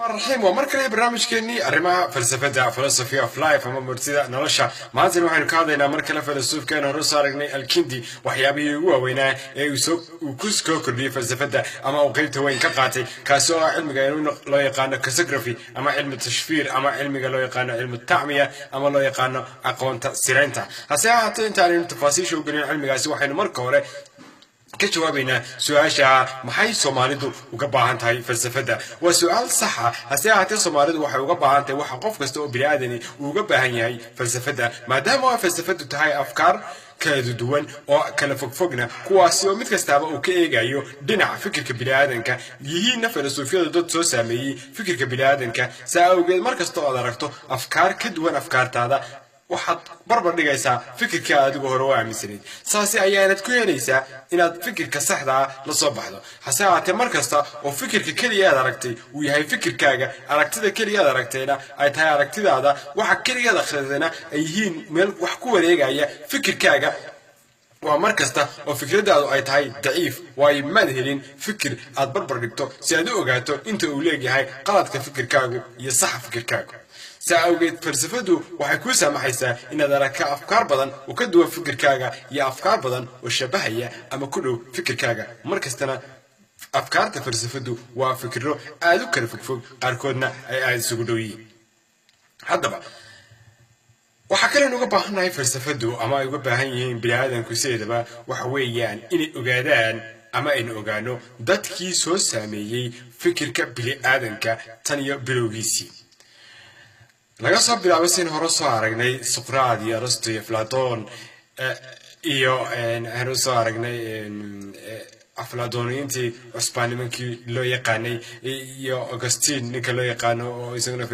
الرحيم ومركلي برنامج كني أرمها فلسفة philosophy of life أما مرتدى نلاشة ما زين وحين كهذا مركلة فلسفة كان رسالة الكندي وحيابي هو وينه يسوق وكسكو كردي فلسفة أما أوقيت وين كقاتي كسوء علم قانون لا يقانا كسجرافي أما علم التشفير أما علم لا يقانا علم التعمية أما لا يقانا أقوان سيرنتا هسه أنت علم تفاصيل شو قلنا علم قاسي وحين مركورة كجوابنا سؤال maxay Soomaalidu uga baahan tahay falsafada waa su'aal sax ah hase ahaatee Soomaalidu waxay uga baahan tahay waxa qof kasta oo bini'aadani uga baahan yahay falsafada maadaama falsafadu tahay afkaar kala duwan oo kala fogfogna kuwaasi oo mid kastaaba uu ka eegayo dhinaca fikirka bini'aadanka yihiin falsafada dad soo saameeyay fikirka bini'aadanka saa awgeed markasta oo aad aragto afkaar ka duwan afkaartaada waxaad barbar dhigaysaa fikirka adigu hore u aaminsaneed saasi ayaanad ku helaysaa inaad fikirka saxda ah la soo baxdo hase ahaatee markasta oo fikirka kaliya aad aragtay uu yahay fikirkaaga aragtida kaliya aad aragtayna ay tahay aragtidaada waxa kaliya aad akhridayna ay yihiin meel wax ku wareegaya fikirkaaga waa markasta oo fikradaadu ay tahay daciif way ma helin fikir aad barbar dhigto si aad u ogaato inta uu leeyahay qaladka fikirkaagu iyo sax fikirkaagu سأوجد فلسفته وحيكون سامحيسا إن ذلك أفكار بدن وكدوا فكر كاجا يا أفكار بدن والشبهية أما كله فكر كاجا مركزنا أفكار تفلسفته وفكره أذكر فكفك أركضنا أي سجودي هذا بقى وحكينا نجبه هنا فلسفته أما يجبه هين بلادن كسيدة بقى وحويان إن أجادان أما إن أجانو دتكي سوس سامي فكر كبلادن كتانية بلوجيسي laga soo bilaabo sin hore soo aragnay Socrates iyo Aristotle iyo Platon iyo aan soo aragnay Aflatoniintii Isbaanimankii loo yaqaanay iyo Augustine ninka loo yaqaano oo isaguna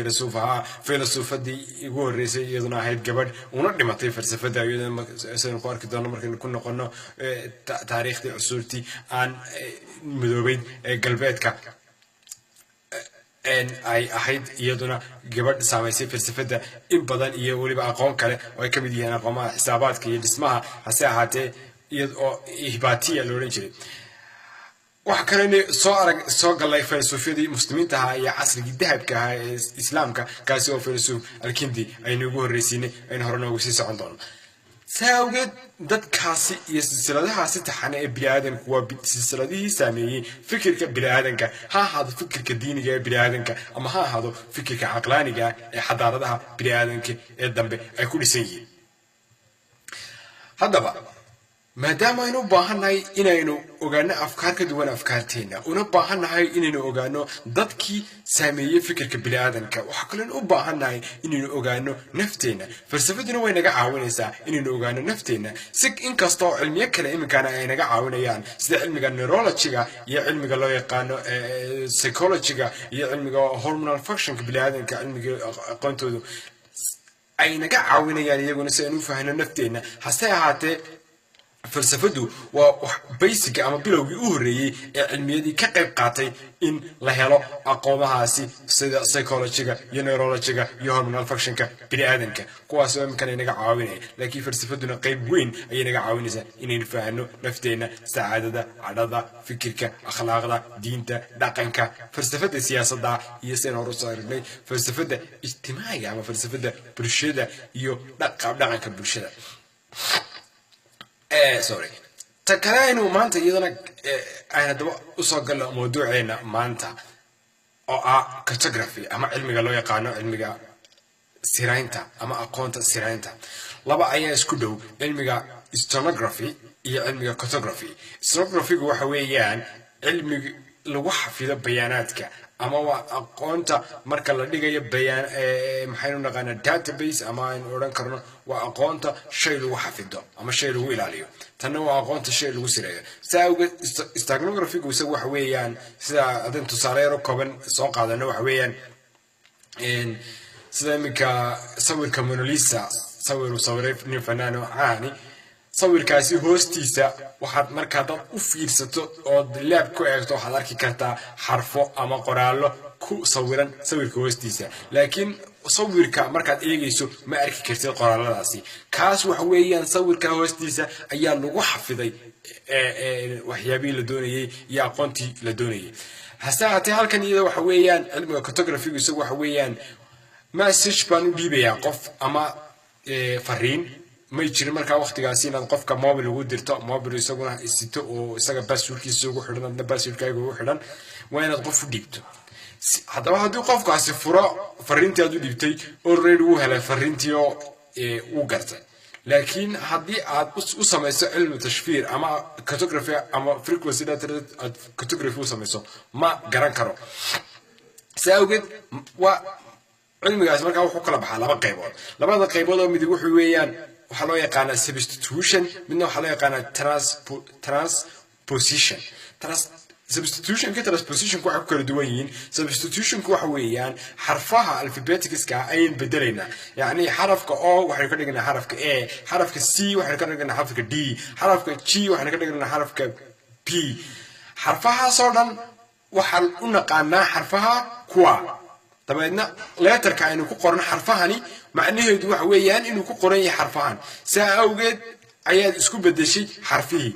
filosofadii ugu horeysay iyaduna ahayd gabadh una dhimatay falsafada iyaduna isaguna ku arki doono markii ku noqono taariikhda usulti aan midoobayd galbeedka ay ahayd iyaduna gabadh saameysay falsafada in badan iyo waliba aqoon kale oo ay kamid yihiin aqoonta xisaabaadka iyo dhismaha hase ahaatee iyadoo ihbaatiya loo oran jiray waxa kale soo galay falsafadii muslimiinta ah iyo casrigii dahabka ah ee islaamka kaasi oo falsafo alkindi ay nagu horeysiinay in hore noogu sii socon doono ساوجد دت كاسي يسلسلها ست حنا بلادن كوا سلسلته سامي فكر كبلادن ك ها هذا فكر كديني جا بلادن ك أما ها هذا فكر كعقلاني جا حضارتها بلادن ك الدم بيكون سيء هذا بقى ما دام إنه باهناي إنه أجانا أفكار كدوان أفكارتنا وإنه باهناي إنه أجانا ضدكي سامية فكر كبلادن ك وحكلنا باهناي إنه أجانا نفتنا فلسفتنا وين جا عاونيسا إنه أجانا نفتنا سك إن كستو علمية كلام كان أين جا عاونيان سد علم جا نيرولوجيا يا علم جا لا يقانو سيكولوجيا يا علم جا هرمونال فانكشن كبلادن كعلم جا قنتو أين جا عاونيان يجون سينو فهنا نفتنا حسيت فلسفته وبيسك أما بلوغي أوري علمية كقيب قاتي إن لهلا أقومها سي سيكولوجيا ينيرولوجيا يهرمونال فانكشن كبني آدمك كواس ممكن ينقع عاوني لكن فلسفتنا قيب وين ينقع عاوني إن نفهمه نفتينا سعادة عدد فكرك أخلاقنا دينته دقنك فلسفة السياسة دا يسين ورسالة فلسفة اجتماعية أما فلسفة برشدة يو دقنك برشدة سوري تكلمنا مانتا يدنا أنا دوا أصقل موضوعنا مانتا أو كتجرافي أما علمي قالوا يقانو علمي سيرينتا أما أقونتا سيرينتا لبا أيه سكدو علمي ستونوغرافي هي علمي كتجرافي ستونوغرافي هو حويان علمي لوح في بياناتك أما وأقونتا مركز لديك بيان محينو نغانا داتابيس أما إن أوران كرنا وأقونتا شيء لو حفظه أما شيء لو إلاليو تنو أقونتا شيء لو سريع ساوي استغنوغرافيك ويسوي حويان سا أدين تصاريرو كوبن سوق هذا نوع حويان إن سلامك صور كمونوليسا صوري فنانو عاني صور كاسي هوستيسا waxaad markaa dad u fiirsato oo laab ku eegto waxaad arki kartaa xarfo ama qoraallo ku sawiran sawirka hoostiisa laakiin sawirka markaad eegayso ma arki kartid qoraalladaasi kaas wax weeyaan sawirka hoostiisa ayaa lagu xafiday waxyaabii la doonayay iyo aqoontii la doonayay hasaatee halkan iyada waxa weeyaan cilmiga cartography isagu waxa weeyaan message baan u dhiibayaa qof ama fariin ma jirin markaa waqtigaasi inaad qofka mobile ugu dirto mobile isaguna isito oo isaga passwordkiisa ugu xidhan adna passwordkaaga ugu xidhan waa inaad qof u dhiibto haddaba haddii qofkaasi furo fariintii aad u dhiibtay already uu helay fariintii oo uu gartay laakiin haddii aad u samayso cilmi tashfiir ama cartography ama frequency data aad cartography u samayso ma garan karo saawgeed waa cilmigaas markaa wuxuu kala baxaa laba qaybood labada qaybood oo midig wuxuu weeyaan waxa loo yaqaanaa substitution midna waxa loo yaqaanaa transposition substitution ka transposition waxa ku kala duwan yihiin substitution waxa weeyaan xarfaha alphabetics-ka ayaan bedelaynaa yani xarafka o waxaan ka dhignaa xarafka a xarafka c waxaan ka dhignaa xarafka d xarafka g waxaan ka dhignaa xarafka p xarfahaas oo dhan waxaan u naqaanaa xarfaha kuwa dabeedna letterka aynu ku qorno xarfahani macnaheedu waxa weeyaan inuu ku qoran yahay xarfahan saa awgeed ayaad isku bedeshay xarfihii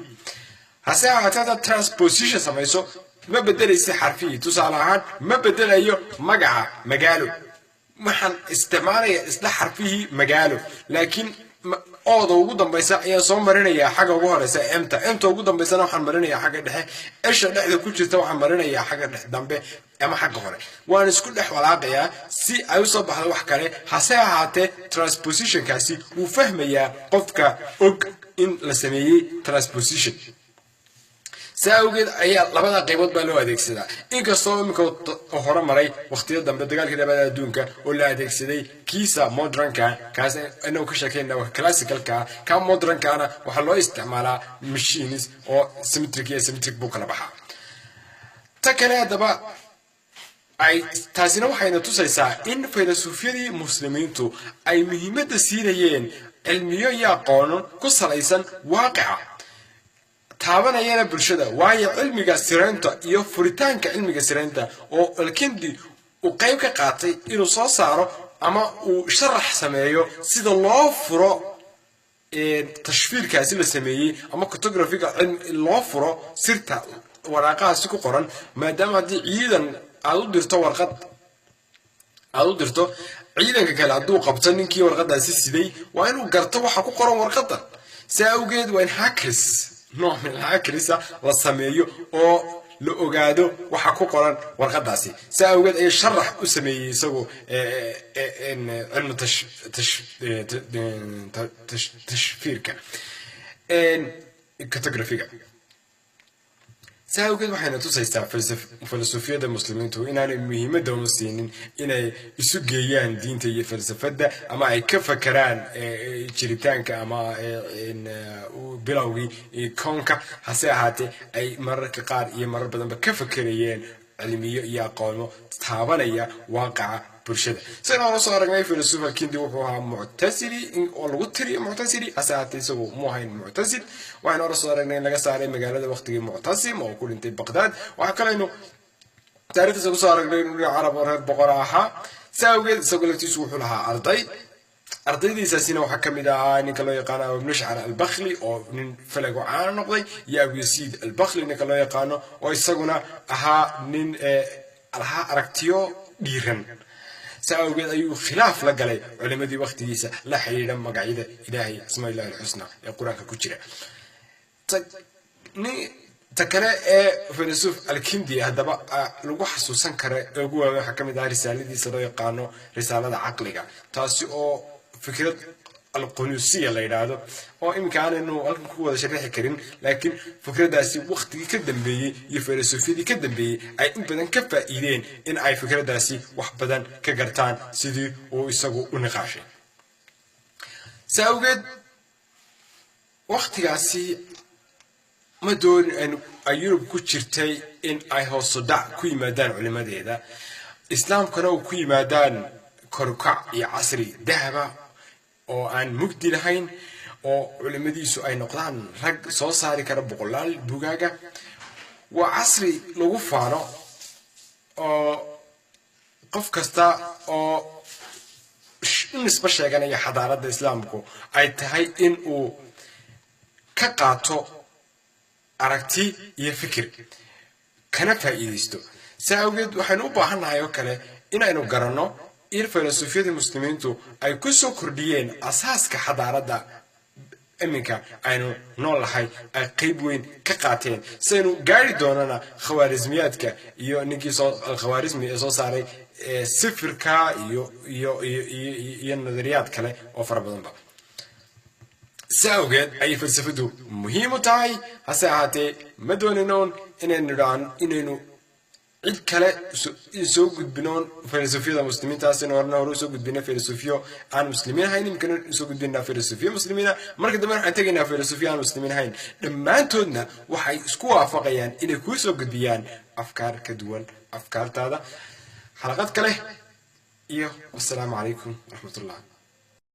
hase ahaatee transposition samayso ma bedelaysa xarfihii tusaale ahaan ma bedelayo magaca magaalo waxaan isticmaalayaa isla xarfihii magaalo laakiin ooda ugu dambaysa ayaa soo marinayaa xagga ugu horeysa emta ugu dambaysana waxaan marinayaa xagga dhexe isha dhexda ku jirta waxaan marinayaa xagga dhex dambe ama xagga hore waan isku dhex walaaqayaa si ay u soo baxdo wax kale hase ahaatee transpositionkaasi wuu fahmayaa qofka og in la sameeyey transposition saawgeed ayaa labada qaybood baa loo adeegsadaa inkastoo imika hore maray waqtiyada dambe dagaalkii labada adduunka oo la adeegsaday kiisa modernka kaas inuu ka sheekayna wax classicalka ka modernkaana waxa loo isticmaalaa machines oo symmetric buu kala baxaa ta kale hadaba ay taasina waxayna tusaysaa in filosoofiyadii muslimiintu ay muhiimadda siinayeen cilmiyo iyo aqoon ku salaysan waaqica taabanayana bulshada waayo cilmiga siraynta iyo furitaanka cilmiga siraynta oo alkindi uu qayb ka qaatay inuu soo saaro ama uu sharax sameeyo sida loo furo tashfiirkaasi la sameeyey ama cartographiga loo furo sirta waraaqahaasi ku qoran maadaama haddii ciidan aad u dirto warqad aad u dirto ciidanka kale hadduu qabto ninkii warqadaasi siday waa inuu garto waxa ku qoran warqadda saa awgeed waa in hackers nooc min hackers la sameeyo oo la ogaado waxa ku qoran warqadaasi saa awgeed ay sharax u sameeyay isagu cilmi tashfiirka cartographiga ساوي كده وحنا توصيستا فلسفية المسلمين تو إننا مهمة دومسين إن يسوقيان دين تي فلسفة ده أما كيف كران شريتانك أما إن بلاوي كونك هساهاتي أي مرة كقار مرة بدن بكيف كريان علمية يا قانون تابعنا واقع برشة سنة صار جاي فلسفة كندي وهو معتزلي إن والوتري معتزلي أساتي سو مو هاي معتزل وأنا صار جاي لقى صار مجال وقت معتصم أو كل أنت بغداد وحكى إنه تعرف سو صار جاي عرب ورهب بقراها سوى تسوح لها أرضي دي ساسينا وحكم إذا نكلا يقانا ونشعر البخلي أو من فلقوا عن نقضي يا يسيد البخلي نكلا يقانا ويسقنا أها من أها أركتيو ديرن سأقول أيو خلاف لقلي علماء دي وقت ديسا لا حريرا مقعيدة إلهي اسم الله الحسنى يقولون ككتيرة تكلا فيلسوف الكندي هذا بقى لو حسوسا كره لو حكم إذا رسالة دي صدق يقانو رسالة عقلية تاسيو فكرة القنوسية اللي هذا أو إمكان إنه الكون شريحة كريم لكن فكرة داسي وقت يقدم بيه يفلسفي دي يقدم بيه أي بدن كفى إيدين إن أي فكرة داسي واحد بدن كجرتان سيدي ويسقو ونقاشي سأوجد وقت داسي ما دون إن أيوب كشرتي إن أي هو صدع كوي مدان علماء هذا إسلام كانوا كوي مدان كركع عصري ذهب oo aan mugdi lahayn oo culimadiisu ay noqdaan rag soo saari kara boqolaal bugaaga waa casri lagu faano oo qof kasta oo nisba sheeganaya xadaarada islaamku ay tahay in uu ka qaato aragti iyo fikir kana faa'iideysto سأوجد وحنو بحنا هاي وكله إن إنه قرنوا الفلسفية المسلمين تو أي كسو كرديين أساس كحضارة إمك أنو نول هاي قيبوين كقاتين سينو قاري دوننا خوارزميات كا يو نجي صو الخوارزمي صو صاري صفر كا يو النظريات كله أوفر بدن بقى سأوجد أي فلسفته مهمة تاعي هساعتي مدوننون إن نران إنه عيد كلا سوق بنون فلسفية المسلمين تاسين ورنا ورو سوق بنا فلسفية عن المسلمين هاي يمكن سوق بنا فلسفية مسلمين مرة كده مرة أنتجنا فلسفية عن المسلمين هاي لما أنتودنا وحي سكوا فقيان إن كل سوق بيان أفكار كدول أفكار هذا حلقات كله إيوه والسلام عليكم ورحمة الله